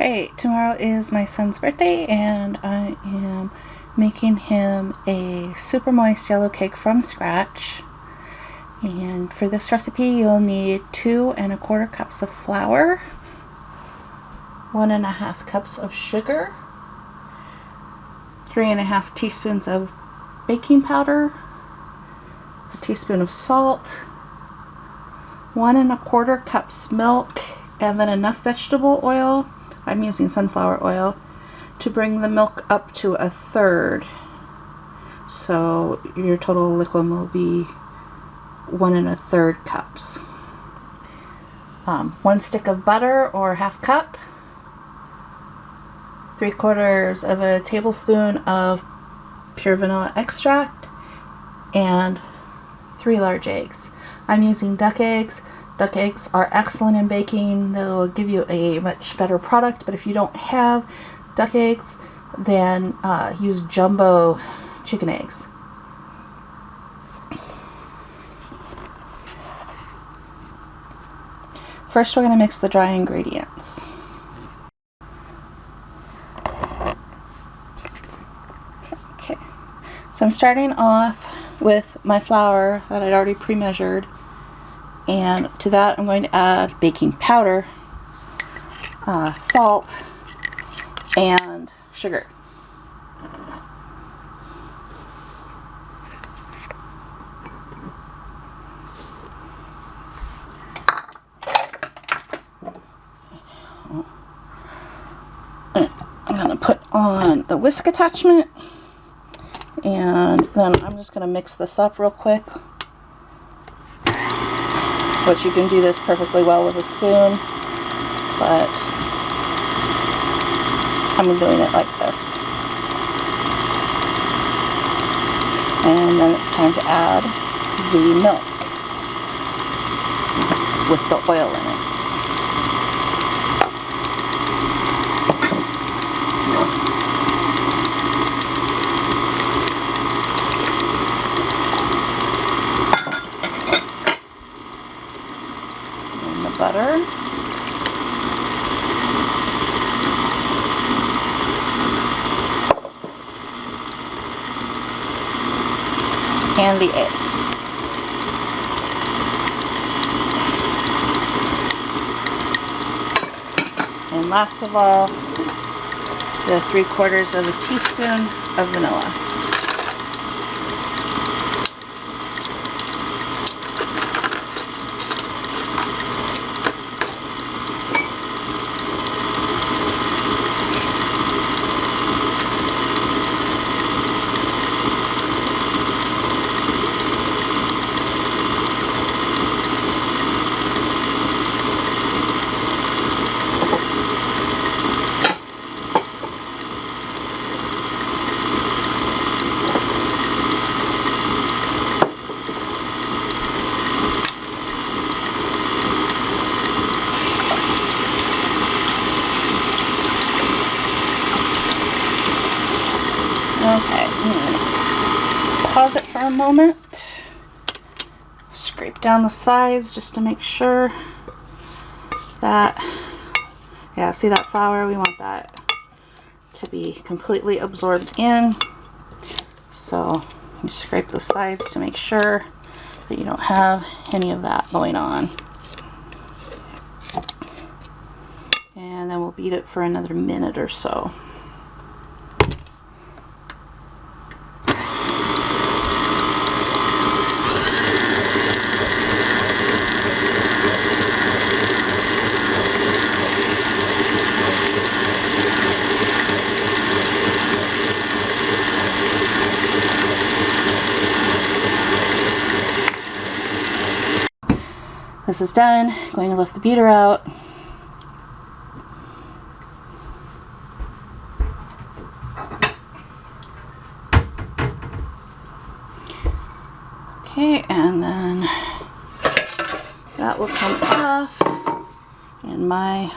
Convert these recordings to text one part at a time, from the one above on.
Hey, tomorrow is my son's birthday and I am making him a super moist yellow cake from scratch. And for this recipe you'll need 2¼ cups of flour, 1½ cups of sugar, 3½ teaspoons of baking powder, a teaspoon of salt, 1¼ cups milk, and then enough vegetable oil, I'm using sunflower oil, to bring the milk up to 1/3. So your total liquid will be 1 1/3 cups. 1 stick of butter or 1/2 cup, 3/4 tablespoon of pure vanilla extract, and 3 large eggs. I'm using duck eggs. Duck eggs are excellent in baking. They'll give you a much better product, but if you don't have duck eggs, then use jumbo chicken eggs. First, we're going to mix the dry ingredients. Okay, so I'm starting off with my flour that I'd already pre-measured, and to that I'm going to add baking powder, salt, and sugar. I'm going to put on the whisk attachment, and then I'm just going to mix this up real quick. But you can do this perfectly well with a spoon, but I'm doing it like this. And then it's time to add the milk with the oil in it. And the butter. And the eggs. And last of all, the 3/4 teaspoon of vanilla. Okay, I'm going to pause it for a moment, scrape down the sides just to make sure that, yeah, see that flour? We want that to be completely absorbed in. So you scrape the sides to make sure that you don't have any of that going on. And then we'll beat it for another minute or so. This is done. I'm going to lift the beater out. Okay, and then that will come off, and my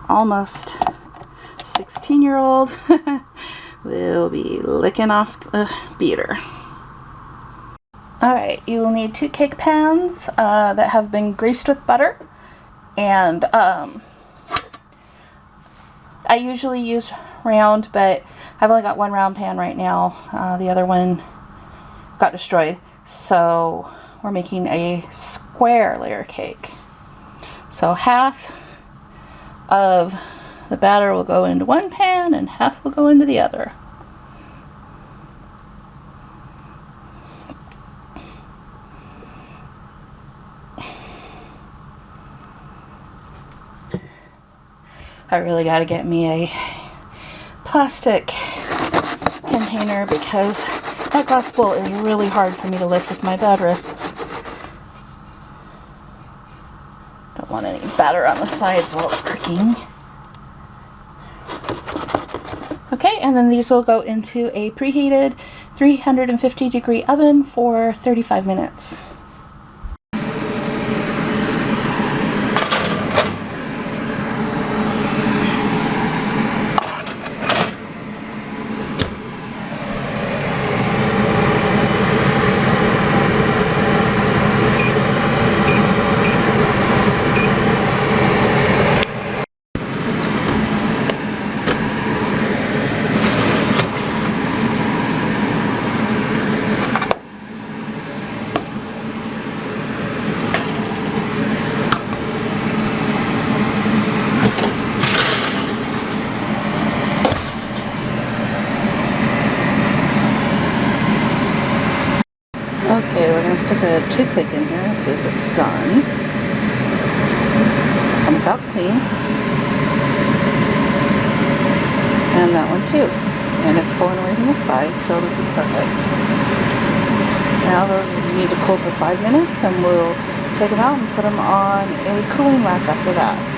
almost 16-year-old will be licking off the beater. Alright, you will need 2 cake pans that have been greased with butter, and I usually use round, but I've only got one round pan right now. The other one got destroyed. So we're making a square layer cake. So half of the batter will go into one pan and half will go into the other. I really got to get me a plastic container because that glass bowl is really hard for me to lift with my bad wrists. Don't want any batter on the sides while it's cooking. Okay, and then these will go into a preheated 350-degree oven for 35 minutes. Okay, we're going to stick a toothpick in here and see if it's done. Comes out clean. And that one too. And it's pulling away from the side, so this is perfect. Now those need to cool for 5 minutes, and we'll take them out and put them on a cooling rack after that.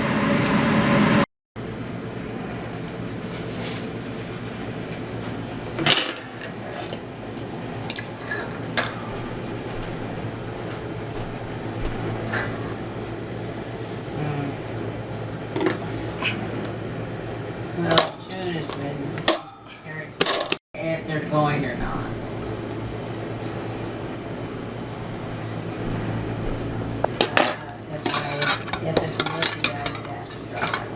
Well, June has been curious if they're going or not. If it's liquid, I would have to drop it.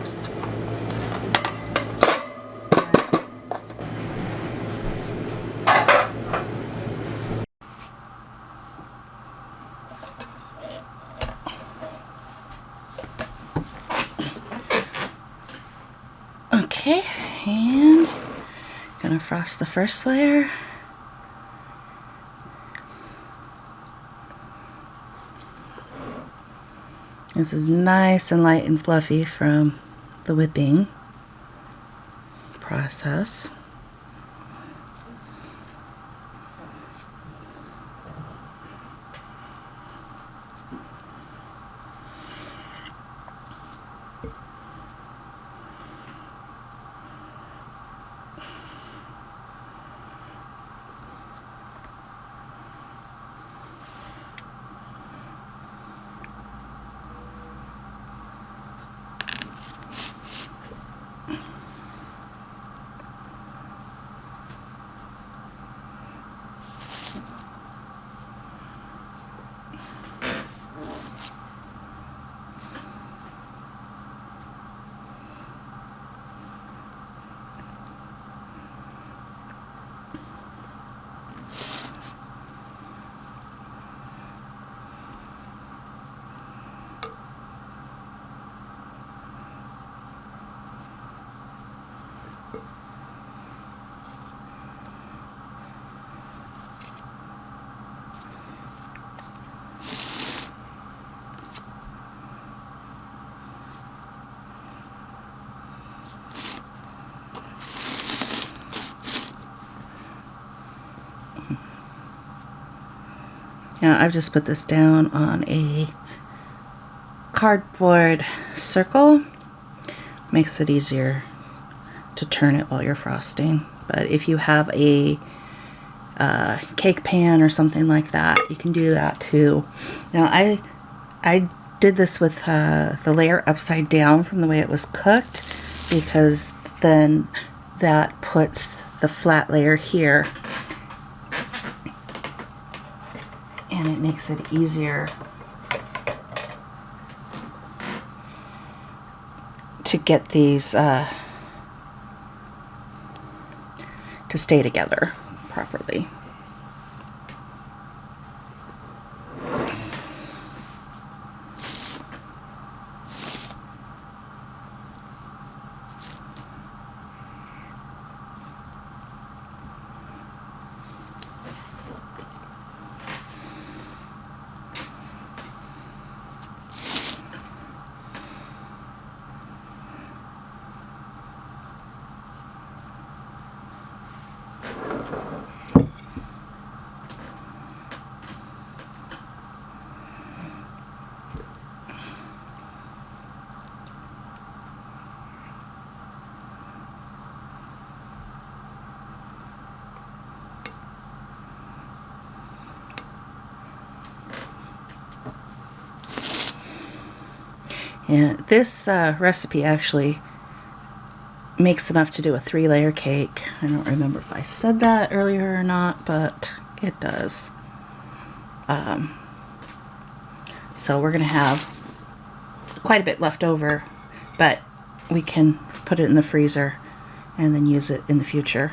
Okay, and gonna frost the first layer. This is nice and light and fluffy from the whipping process. Now I've just put this down on a cardboard circle. Makes it easier to turn it while you're frosting. But if you have a cake pan or something like that, you can do that too. Now I did this with the layer upside down from the way it was cooked, because then that puts the flat layer here and it makes it easier to get these to stay together properly. And this recipe actually makes enough to do a 3-layer cake. I don't remember if I said that earlier or not, but it does. So we're going to have quite a bit left over, but we can put it in the freezer and then use it in the future.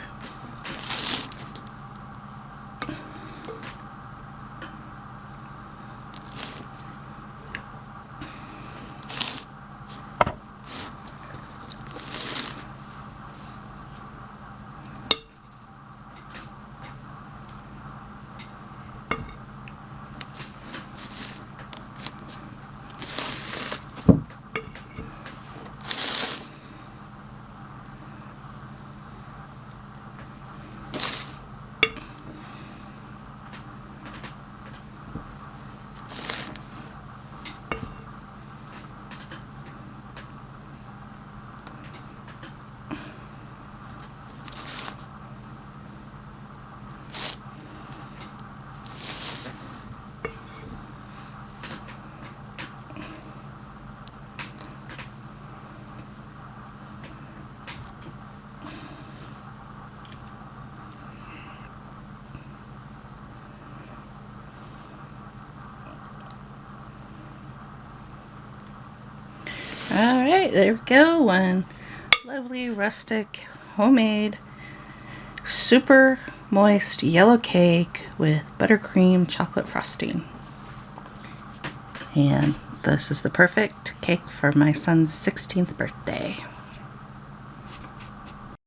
Alright, there we go. One lovely rustic homemade super moist yellow cake with buttercream chocolate frosting. And this is the perfect cake for my son's 16th birthday.